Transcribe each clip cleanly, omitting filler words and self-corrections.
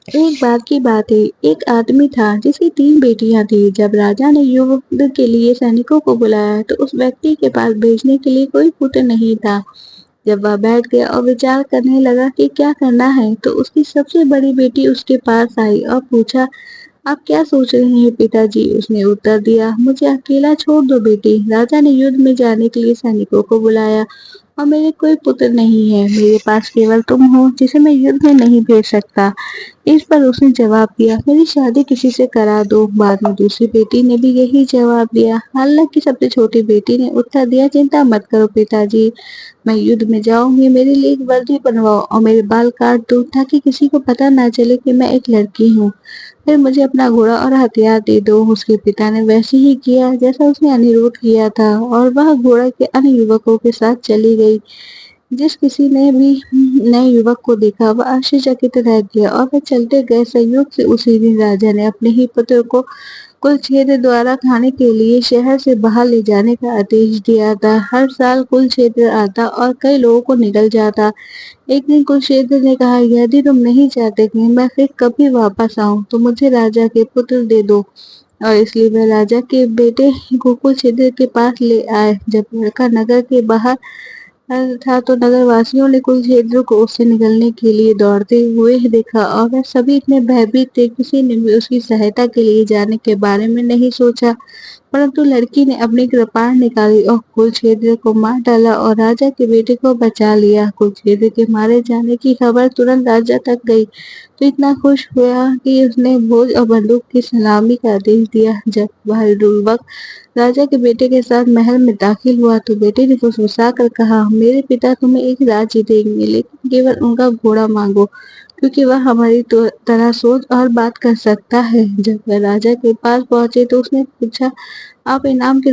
एक बार की बात है, एक आदमी था जिसकी 3 बेटियां थी। जब राजा ने युद्ध के लिए सैनिकों को बुलाया तो उस व्यक्ति के पास भेजने के लिए कोई पुत्र नहीं था। जब वह बैठ गया और विचार करने लगा कि क्या करना है, तो उसकी सबसे बड़ी बेटी उसके पास आई और पूछा, आप क्या सोच रहे हैं पिताजी? उसने उत्तर दिया, मुझे अकेला छोड़ दो बेटी। राजा ने युद्ध में जाने के लिए सैनिकों को बुलाया और मेरे कोई पुत्र नहीं है। मेरे पास केवल तुम हो जिसे मैं युद्ध में नहीं भेज सकता। इस पर उसने जवाब दिया, मेरी शादी किसी से करा दो। बाद में दूसरी बेटी ने भी यही जवाब दिया। हालांकि सबसे छोटी बेटी ने उत्तर दिया, चिंता मत करो पिताजी, मैं युद्ध में जाऊंगी, मेरे लिए एक वर्दी बनवाओ और मेरे बाल काट दो ताकि किसी को पता ना चले कि मैं एक लड़की हूँ। फिर मुझे अपना घोड़ा और हथियार दे दो। उसके पिता ने वैसे ही किया जैसा उसने अनुरोध किया था और वह घोड़ा के अन्य युवकों के साथ चली गई। जिस किसी ने भी नए युवक को देखा वह आश्चर्यचकित रह गया और वह चलते गए। संयोग से उसी दिन राजा ने अपने ही पुत्र को कुलछेद द्वारा खाने के लिए शहर से बाहर ले जाने का आदेश दिया था। हर साल कुलछेद आता और कई लोगों को निगल जाता। एक दिन कुलछेद ने कहा, यदि तुम नहीं चाहते कि मैं फिर कभी वापस आऊं तो मुझे राजा के पुत्र दे दो। और इसलिए वह राजा के बेटे को कुलछेद के पास ले आए। जब लड़का नगर के बाहर था तो नगरवासियों ने कुलछेद को उससे निकलने के लिए दौड़ते हुए देखा और वह सभी इतने भयभीत थे, किसी ने भी उसकी सहायता के लिए जाने के बारे में नहीं सोचा। परंतु लड़की ने अपनी कृपाण निकाली और कुलछेद को मार डाला और राजा के बेटे को बचा लिया। कुलछेद के मारे जाने की खबर तुरंत राजा तक गई तो इतना खुश हुआ कि उसने भोज और बंदूक की सलामी का आदेश दिया। जब वह युवक राजा के बेटे के साथ महल में दाखिल हुआ तो बेटे ने फुसफुसा कर कहा, मेरे पिता तुम्हें एक राज्य देंगे, लेकिन केवल उनका घोड़ा मांगो, क्योंकि वह हमारी तरह सोच और बात कर सकता है। जब वह राजा के पास पहुंचे तो उसने पूछा, आप इनाम के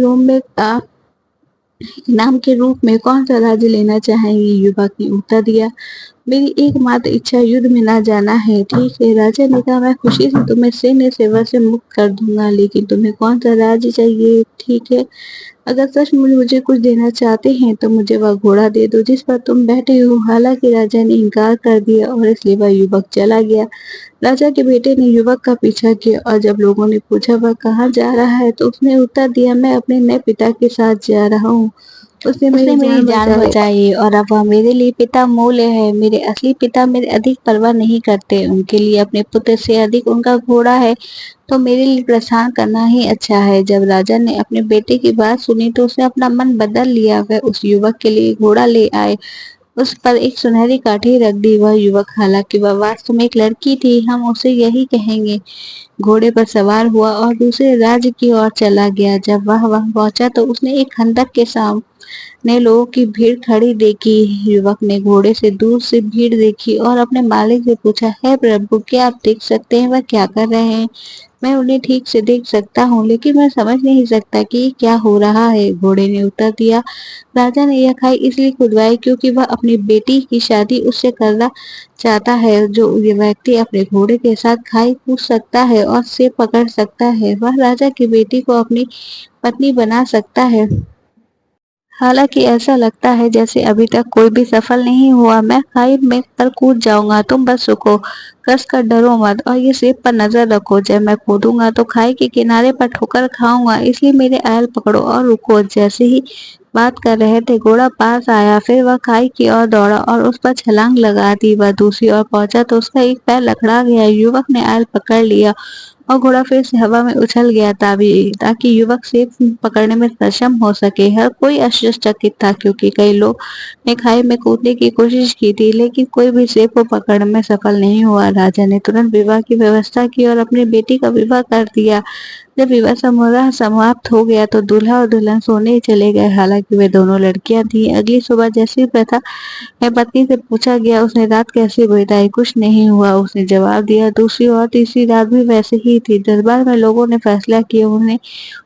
रूप में कौन सा राज्य लेना चाहेंगे? युवक ने उत्तर दिया, मेरी एकमात्र इच्छा युद्ध में ना जाना है। ठीक है, राजा ने कहा, मैं खुशी से तुम्हें सैन्य सेवा से मुक्त कर दूंगा, लेकिन तुम्हें कौन सा राज्य चाहिए? ठीक है, अगर सचमुच मुझे कुछ देना चाहते हैं तो मुझे वह घोड़ा दे दो जिस पर तुम बैठे हो। हालांकि राजा ने इनकार कर दिया और इसलिए वह युवक चला गया। राजा के बेटे ने युवक का पीछा किया और जब लोगों ने पूछा वह कहाँ जा रहा है तो उसने उत्तर दिया, मैं अपने नए पिता के साथ जा रहा हूँ। उसने उसने मेरी मेरी जान जान बचाई। बचाई और अब वह मेरे लिए पिता मूल्य है। मेरे असली पिता मेरे अधिक परवाह नहीं करते, उनके लिए अपने पुत्र से अधिक उनका घोड़ा है, तो मेरे लिए प्रस्थान करना ही अच्छा है। जब राजा ने अपने बेटे की बात सुनी तो उसने अपना मन बदल लिया। वह उस युवक के लिए घोड़ा ले आए, उस पर एक सुनहरी काठी रख दी। वह युवक, हालांकि वह वास्तव में एक लड़की थी, हम उसे यही कहेंगे, घोड़े पर सवार हुआ और दूसरे राज्य की ओर चला गया। जब वह वहां पहुंचा तो उसने एक खंदक के सामने लोगों की भीड़ खड़ी देखी। युवक ने घोड़े से दूर से भीड़ देखी और अपने मालिक से पूछा, है प्रभु, क्या आप देख सकते हैं वह क्या कर रहे हैं? मैं उन्हें ठीक से देख सकता हूँ, लेकिन मैं समझ नहीं सकता कि ये क्या हो रहा है। घोड़े ने उत्तर दिया, राजा ने यह खाई इसलिए खुदवाई क्योंकि वह अपनी बेटी की शादी उससे करना चाहता है। जो ये व्यक्ति अपने घोड़े के साथ खाई पूछ सकता है और से पकड़ सकता है, वह राजा की बेटी को अपनी पत्नी बना सकता है। हालांकि ऐसा लगता है जैसे अभी तक कोई भी सफल नहीं हुआ। मैं खाई में पर कूद जाऊंगा, तुम बस रुको, कस कर डरो मत और ये सेब पर नजर रखो। जब मैं कूदूंगा तो खाई के किनारे पर ठोकर खाऊंगा, इसलिए मेरे ऐल पकड़ो और रुको। जैसे ही बात कर रहे थे घोड़ा पास आया, फिर वह खाई की ओर दौड़ा और उस पर छलांग लगा दी। वह दूसरी ओर पहुंचा तो उसका एक पैर लकड़ा गया। युवक ने ऐल पकड़ लिया और घोड़ा फिर से हवा में उछल गया ताकि युवक सेब पकड़ने में सक्षम हो सके। हर कोई आश्चर्यचकित था क्योंकि कई लोग ने खाई में कूदने की कोशिश की थी, लेकिन कोई भी सेब को पकड़ने में सफल नहीं हुआ। राजा ने तुरंत विवाह की व्यवस्था की और अपनी बेटी का विवाह कर दिया। जब विवाह समारोह समाप्त हो गया तो दूल्हा और दुल्हन सोने चले गए। हालांकि वे दोनों लड़कियां थीं। अगली सुबह जैसी प्रथा मैं पत्नी से पूछा गया, उसने रात कैसे बिताई? कुछ नहीं हुआ, उसने जवाब दिया। दूसरी और तीसरी रात भी वैसे ही थी। दरबार में लोगों ने फैसला किया उन्हें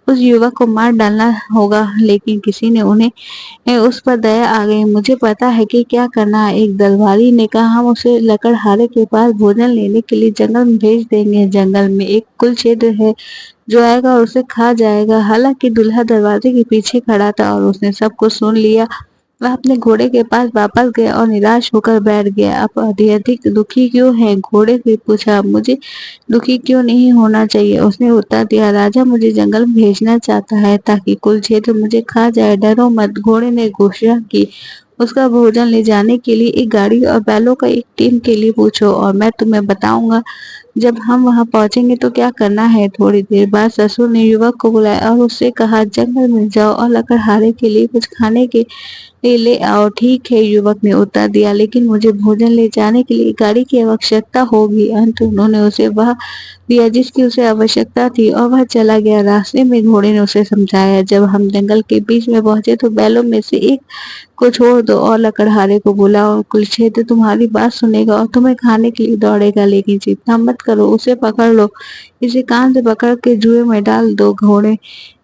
उस युवक को मार डालना होगा, लेकिन किसी ने उन्हें उस पर दया आ गई। मुझे पता है कि क्या करना है, एक दरबारी ने कहा, हम उसे लकड़हारे के पास भोजन लेने के लिए जंगल में भेज देंगे। जंगल में एक कुलछेद है जो आएगा और उसे खा जाएगा। हालांकि दूल्हा दरवाजे के पीछे खड़ा था और उसने सब कुछ सुन लिया। वह अपने घोड़े के पास वापस गया और निराश होकर बैठ गया। आप अत्यधिक दुखी क्यों हैं? घोड़े ने पूछा। मुझे दुखी क्यों नहीं होना चाहिए? उसने उत्तर दिया। राजा मुझे जंगल में भेजना चाहता है ताकि कुलक्षेत्र मुझे खा जाए। डरो मत, घोड़े ने घोषणा की। उसका भोजन ले जाने के लिए एक गाड़ी और बैलों का एक टीम के लिए पूछो और मैं तुम्हें बताऊंगा जब हम वहां पहुंचेंगे तो क्या करना है। थोड़ी देर बाद ससुर ने युवक को बुलाया और उससे कहा, जंगल में जाओ और लकड़हारे के लिए कुछ खाने के ले आओ। ठीक है, युवक ने उत्तर दिया, लेकिन मुझे भोजन ले जाने के लिए गाड़ी की आवश्यकता होगी। अंत उन्होंने उसे वह दिया जिसकी उसे आवश्यकता थी और वह चला गया। रास्ते में घोड़े ने उसे समझाया, जब हम जंगल के बीच में पहुंचे तो बैलों में से एक को छोड़ दो और लकड़हारे को बुलाओ। कुलक्षेत्र तुम्हारी बात सुनेगा और तुम्हें खाने के लिए दौड़ेगा, लेकिन चिंता मत करो, उसे पकड़ लो, इसे कान से पकड़ के जुए में डाल दो। घोड़े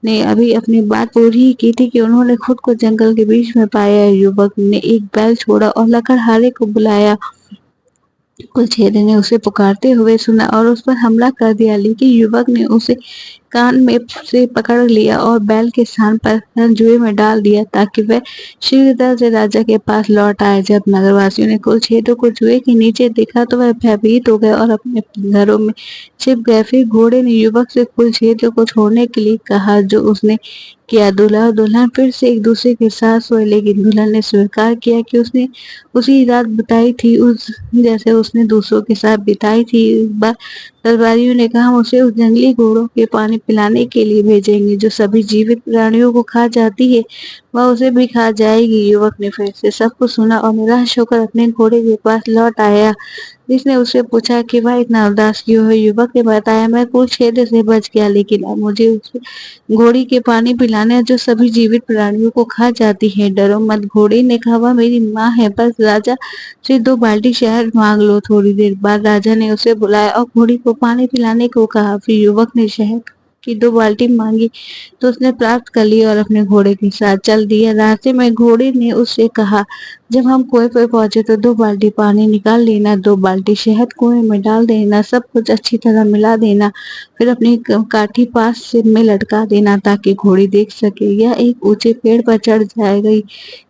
ने अभी अपनी बात पूरी ही की थी कि उन्होंने खुद को जंगल के बीच में पाया। युवक ने एक बैल छोड़ा और लकड़हारे को बुलाया। कुलछेद ने उसे पुकारते हुए सुना और उस पर हमला कर दिया, लेकिन युवक ने उसे कान में से पकड़ लिया और बैल के स्थान पर जुए में डाल दिया ताकि वह शीघ्रता से राजा के पास लौट आए। जब नगरवासियों ने कुलछेद को जुए के नीचे देखा तो वह भयभीत हो गए और अपने घरों में छिप गए। फिर घोड़े ने युवक से कुलछेद को छोड़ने के लिए कहा, जो उसने किया। दूल्हा और दुल्हन फिर से एक दूसरे के साथ सोए, लेकिन दुल्हन ने स्वीकार किया कि उसने उसी रात बिताई थी उस जैसे उसने दूसरों के साथ बिताई थी। इस बार दरबारियों ने कहा, हम उसे उस जंगली घोड़ों के पानी पिलाने के लिए भेजेंगे जो सभी जीवित प्राणियों को खा जाती है, वह उसे भी खा जाएगी। युवक ने फिर से सब कुछ सुना और निराश होकर अपने घोड़े के पास लौट आया, जिसने उससे पूछा कि वह इतना उदास क्यों है। युवक ने बताया, मैं कुलछेद से बच गया, लेकिन अब मुझे उस घोड़ी के पानी पिलाना जो सभी जीवित प्राणियों को खा जाती है। डरो मत, घोड़ी ने कहा, वह मेरी माँ है, बस राजा से 2 बाल्टी शहद मांग लो। थोड़ी देर बाद राजा ने उसे बुलाया और घोड़ी को पानी पिलाने को कहा। फिर युवक ने शहद की 2 बाल्टी मांगी तो उसने प्राप्त कर ली और अपने घोड़े के साथ चल दिया। रास्ते में घोड़ी ने उससे कहा, जब हम कुएं पर पहुंचे तो 2 बाल्टी पानी निकाल लेना, 2 बाल्टी शहद कुएं में डाल देना, सब कुछ अच्छी तरह मिला देना, फिर अपनी काठी पास सिर में लटका देना ताकि घोड़ी देख सके। यह एक ऊंचे पेड़ पर चढ़ जाएगी।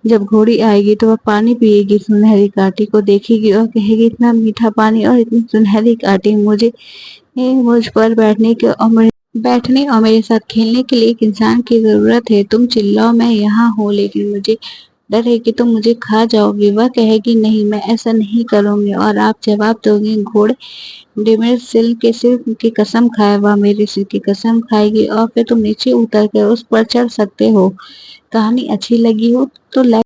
जब घोड़ी आएगी तो वह पानी पिएगी, सुनहरी काठी को देखेगी और कहेगी, इतना मीठा पानी और इतनी सुनहरी काठी, मुझ पर बैठने और मेरे साथ खेलने के लिए एक इंसान की जरूरत है। तुम चिल्लाओ मैं यहाँ हूँ, लेकिन मुझे डर है कि तुम मुझे खा जाओगे। वह कहेगी, नहीं, मैं ऐसा नहीं करूंगी। और आप जवाब दोगे, घोड़े ने मेरे सिर की कसम खाए, वह मेरे सिर की कसम खाएगी और फिर तुम नीचे उतर कर उस पर चढ़ सकते हो। कहानी अच्छी लगी हो तो लाइक